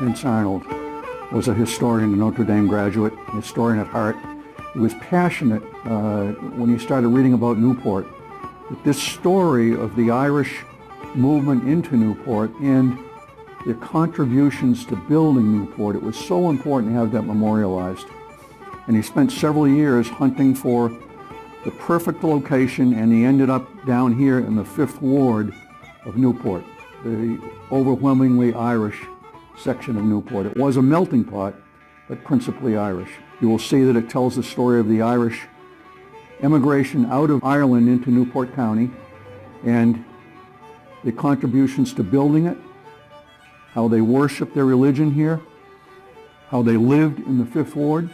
Prince Arnold was a historian, a Notre Dame graduate, a historian at heart. He was passionate when he started reading about Newport, that this story of the Irish movement into Newport and their contributions to building Newport, it was so important to have that memorialized. And he spent several years hunting for the perfect location, and he ended up down here in the 5th Ward of Newport, the overwhelmingly Irish section of Newport. It was a melting pot, but principally Irish. You will see that it tells the story of the Irish emigration out of Ireland into Newport County and the contributions to building it, how they worshiped their religion here, how they lived in the 5th Ward,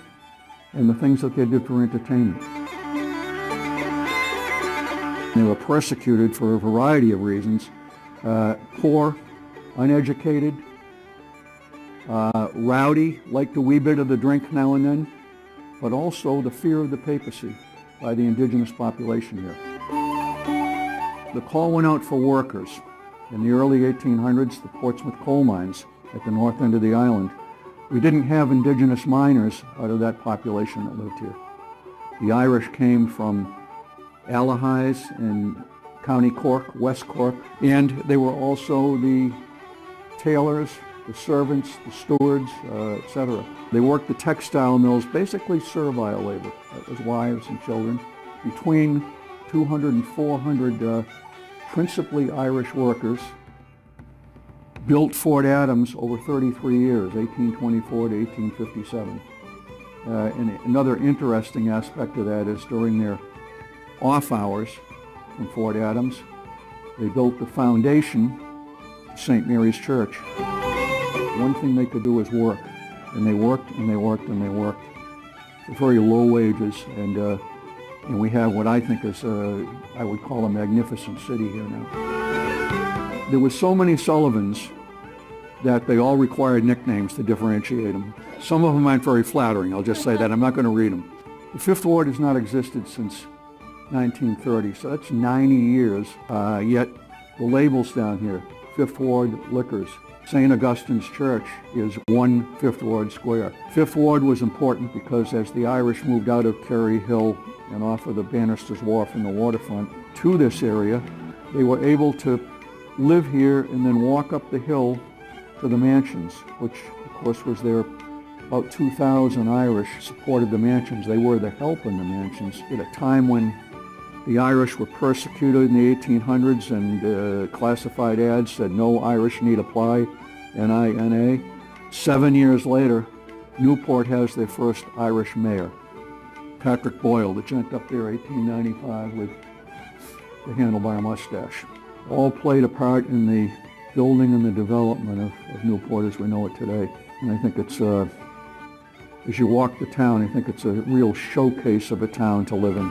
and the things that they did for entertainment. They were persecuted for a variety of reasons. Poor, uneducated, rowdy, liked a wee bit of the drink now and then, but also the fear of the papacy by the indigenous population here. The call went out for workers. In the early 1800s, the Portsmouth coal mines at the north end of the island. We didn't have indigenous miners out of that population that lived here. The Irish came from Allihies in County Cork, West Cork, and they were also the tailors, the servants, the stewards, etc. They worked the textile mills, basically servile labor. That was wives and children. Between 200 and 400 principally Irish workers built Fort Adams over 33 years, 1824 to 1857. And another interesting aspect of that is during their off hours from Fort Adams, they built the foundation of St. Mary's Church. One thing they could do was work, and they worked and they worked and they worked for very low wages, and we have what I think is, I would call a magnificent city here now. There were so many Sullivans that they all required nicknames to differentiate them. Some of them aren't very flattering, I'll just say that. I'm not going to read them. The 5th Ward has not existed since 1930, so that's 90 years, yet the labels down here, 5th Ward Liquors. St. Augustine's Church is 1 5th Ward square. 5th Ward was important because as the Irish moved out of Kerry Hill and off of the Bannister's Wharf and the waterfront to this area, they were able to live here and then walk up the hill to the mansions, which of course was there. About 2,000 Irish supported the mansions. They were the help in the mansions at a time when the Irish were persecuted in the 1800s, and classified ads said no Irish need apply, N-I-N-A. 7 years later, Newport has their first Irish mayor, Patrick Boyle, the gent up there, 1895, with the handlebar mustache. All played a part in the building and the development of Newport as we know it today. And I think it's, as you walk the town, I think it's a real showcase of a town to live in.